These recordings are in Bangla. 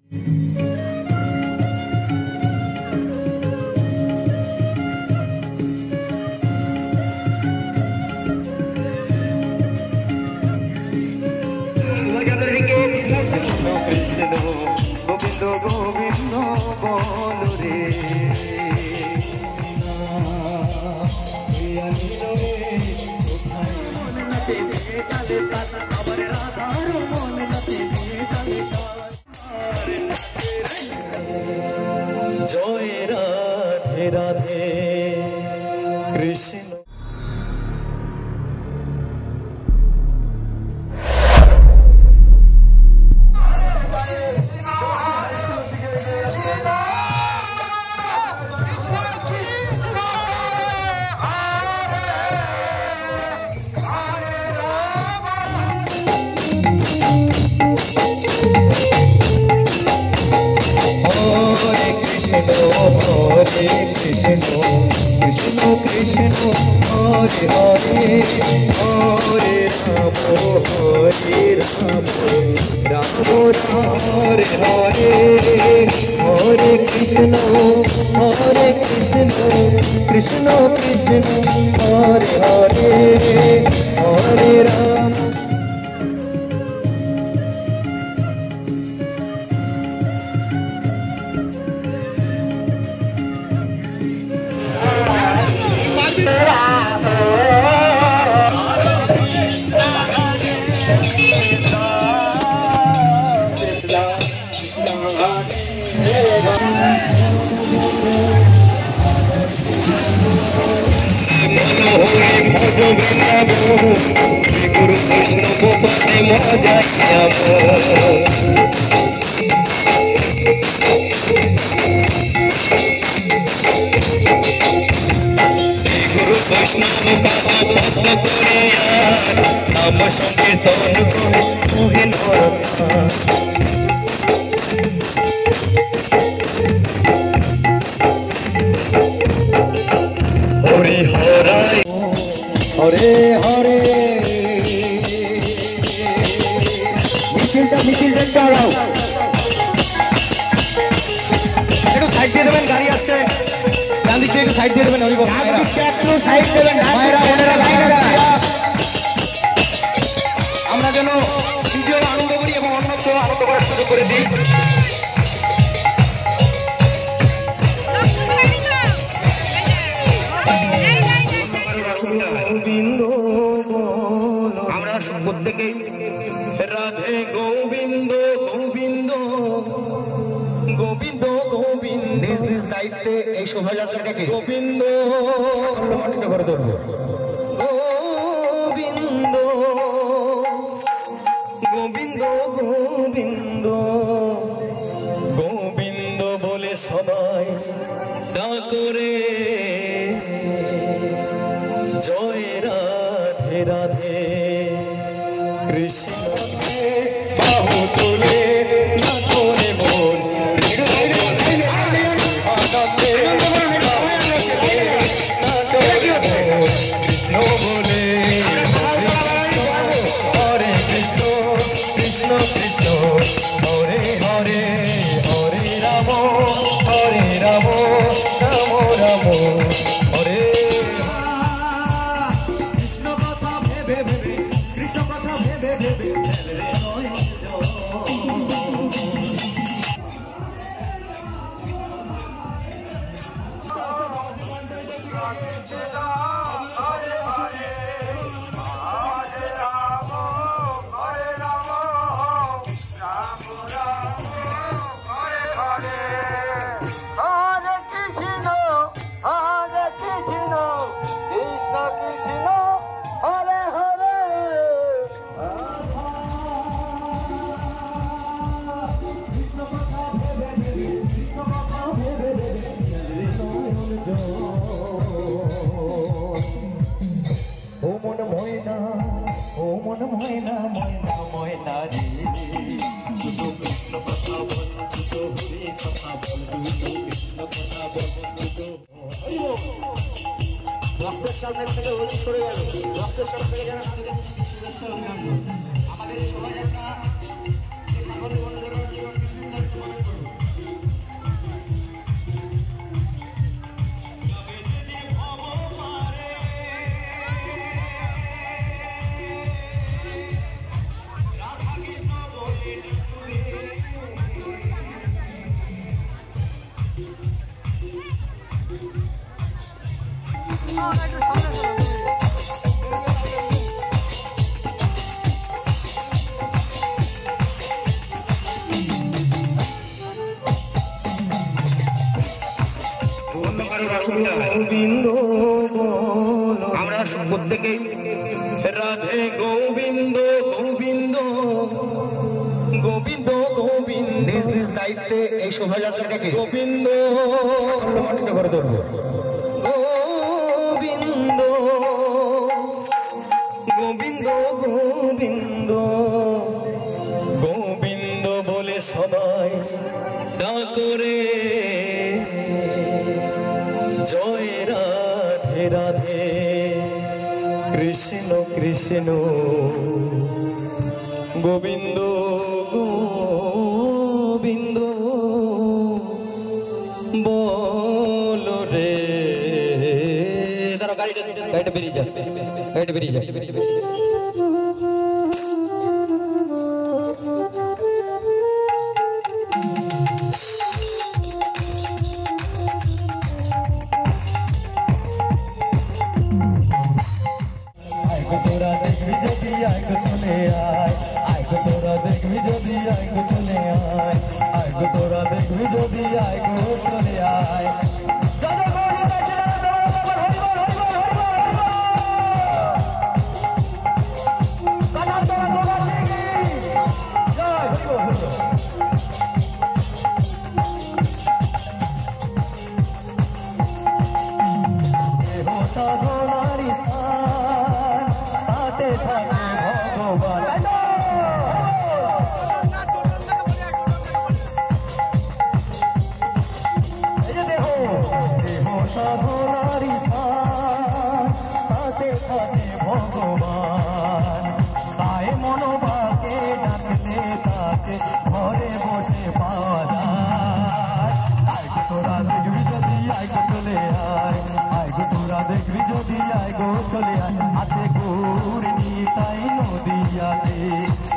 গোবিন্দ গোবিন্দ বলো রে জয় Radhe Radhe Krishna. Hare Krishna, Krishna Krishna, Hare Hare, Hare Rama, Hare Rama, Rama Rama, Hare Hare, Hare Krishna, Krishna Krishna, Hare Hare, Hare Rama. Guru Krishna Bhopate Moja Shri Guru Krishna Bhopate Koriya Nama Sankirtan Kore Mohin Horata Hare Hare Hare Hare মিছিলটা চালাও একটু সাইড দিয়ে দেবেন গাড়ি আসছে ডান দিকে একটু সাইড দিয়ে দেবেন হরিবল একটু সাইড দেবেন আমরা যেন ভিডিও আনন্দ করি এবং অন্যকে আনন্দ করার সুযোগ করে দিই আমরা প্রত্যেকে রাধে গোবিন্দ গোবিন্দ গোবিন্দ গোবিন্দ নিজ নিজ দায়িত্বে এই শোভাযাত্রাটাকে গোবিন্দ সম্মানিত করে ধরবো গোবিন্দ গোবিন্দ গোবিন্দ গোবিন্দ বলে সবাই ডাকরে জয় রাধে রাধে কৃষ্ণ বাহু তুলে নাচনে মন কৃষ্ণ বলে হরে কৃষ্ণ কৃষ্ণ কৃষ্ণ হরে হরে হরে রাম রাম রাম হরে কৃষ্ণ কথা ভেবে ভেবে কৃষ্ণ কথা ভেবে ভেবে রক্তের সামনে থেকে হলুদ করে গেল রক্তের সামনে থেকে যারা শুভেচ্ছা আমাদের শোভাযাত্রা শুনতে হয়। আমরা প্রত্যেকেই রাধে গোবিন্দ গোবিন্দ গোবিন্দ গোবিন্দ নিজ নিজ দায়িত্বে এই শোভাযাত্রাটাকে গোবিন্দ করে ধরবো। গোবিন্দ গোবিন্দ গোবিন্দ গোবিন্দ বলে সবাই ডাকরে জয় রাধে রাধে কৃষ্ণ কৃষ্ণ গোবিন্দ গোবিন্দ বলো রে। গাড়িটা বেরিয়ে যাবে, গাড়িটা বেরিয়ে যাবে। তোরা দেখবি যদি আইগো চলে আয়, আইগো তোরা দেখবি যদি আইগো চলে আয়, আইগো তোরা দেখবি যদি আইগো চলে আয়। ভগবান তাই মনোবাকে ডাকলে তাকে ঘরে বসে পাওয়া যায়। আইগো তোরা দেখবি যদি আইগো চলে আয়, আইগো তোরা দেখবি যদি আইগো চলে আয়। আছে গৌরী তাই নদিয়াতে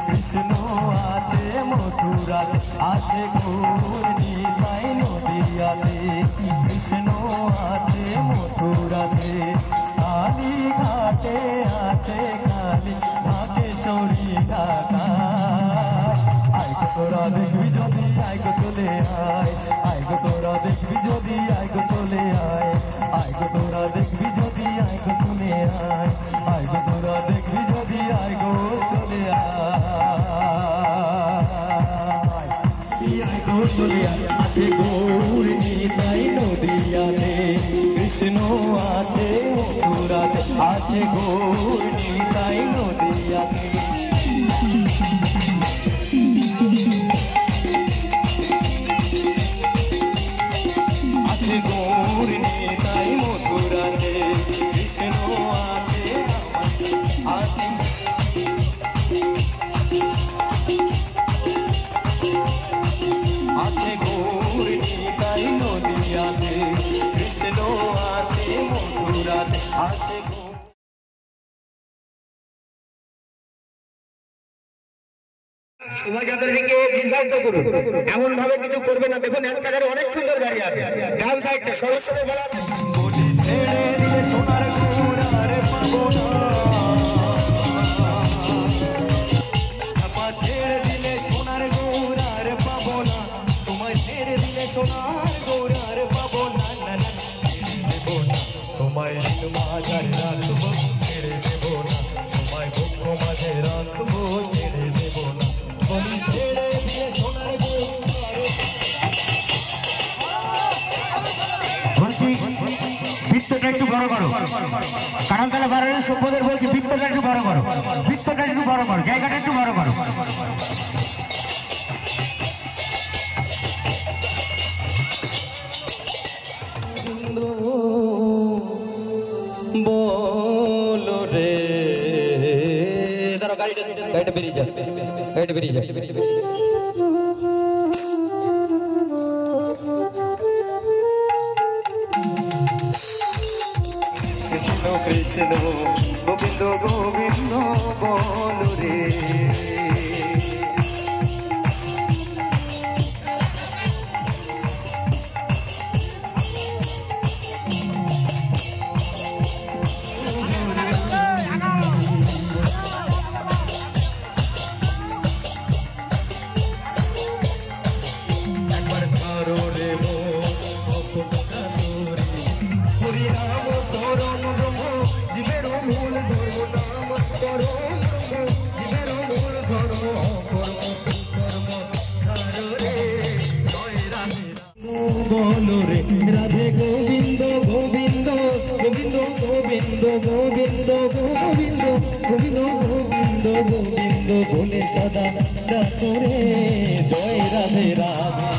কৃষ্ণ আছে মথুরাতে, আছে গৌরী তাই নদিয়াতে কৃষ্ণ আছে মথুরাতে। কালী ঘাটে আছে কালী ঢাকেশ্বরী ঢাকা। আইগো তোরা দেখবি যদি আইগো চলে আয়, আইগো তোরা দেখবি যদি আইগো চলে আয়, আইগো তোরা দেখবি যদি আইগো চলে আয়, আইগো তোরা দেখবি যদি আইগো চলে আয়। আইগো চলে আয়। আছে গৌরী তাই নদিয়াতে কৃষ্ণ আছে মথুরাতে, আছে গৌরী তাই নদিয়াতে। আছে গৌরী তাই মথুরাতে কৃষ্ণ আছে আছে। আছে গৌরী তাই নদিয়াতে কৃষ্ণ আছে মথুরাতে, আছে। শোভাযাত্রাটিকে দীর্ঘায়িত করুন, এমন ভাবে কিছু করবে না। দেখুন এক জায়গায় অনেক সুন্দর গাড়ি আছে, ডান সাইডটা সরস্বতী বলা সোনার ঘোড়ার পাবো না, ছেড়ে দিলে সোনার ঘোড়ার পাবো না, তোমায় ছেড়ে দিলে সোনার ঘোড়ার পাবো না, না না দেবো না তোমায় মাঝার রাখবো, ছেড়ে দেবো না তোমায় ভক্ত মাঝে রাখবো, ছেড়ে দেবো না বলি ছেড়ে দিলে সোনার ঘোড়ার। বলছি বৃত্তটা একটু বড় করো, কারণ তাহলে বারোর সভ্যদের বলছি বৃত্তটা একটু বড় করো, বৃত্তটা একটু বড় করো, জায়গাটা একটু বড় করো। বলো রে। গাড়িটা বেরিয়ে যাবে, গাড়িটা বেরিয়ে যাবে। কৃষ্ণ কৃষ্ণ গোবিন্দ গোবিন্দ বলো রে। বলো রে রাধে গোবিন্দ গোবিন্দ গোবিন্দ গোবিন্দ গোবিন্দ গোবিন্দ গোবিন্দ গোবিন্দ গোবিন্দ বলে সদা ডাকো রে জয় Radhe Radhe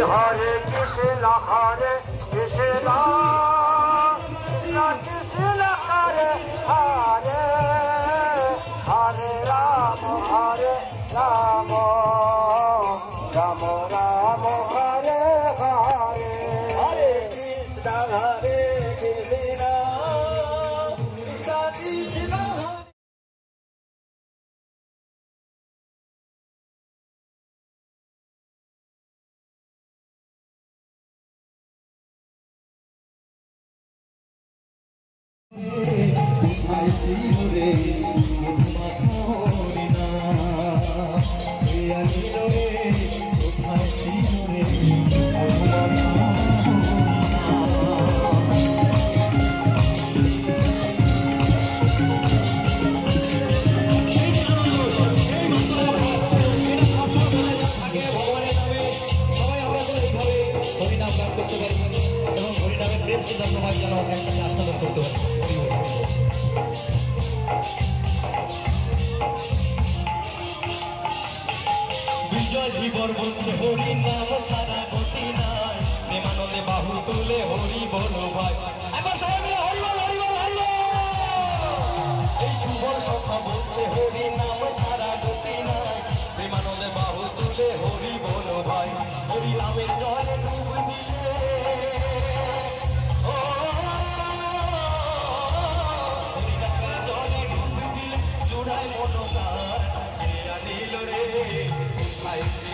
Hare Krishna, Hare Krishna, Krishna Hare Hare, Hare Rama, Hare Rama, Rama Rama, Hare Hare, Hare Krishna, Hare Krishna, Krishna Krishna. কোথায় ছিল রে মধুমাখনা প্রিয়া নীল রে কোথায় ছিল রে বিজয় জীবন বলছে হরি নাম ছাড়া গতি নাই প্রেমানন্দে বাহু তুলে হরি বলো ভাই এখন সবাই মিলে হরি বল হরি বল হরি বল এই শুভ সখা বলছে হরি নাম ছাড়া গতি নাই প্রেমানন্দে বাহু তুলে হরি বলো ভাই হরি নামের জলে ডুব দিলে হরি নামের জলে ডুব দিলে জোড়ায় মনোকার নীল রে I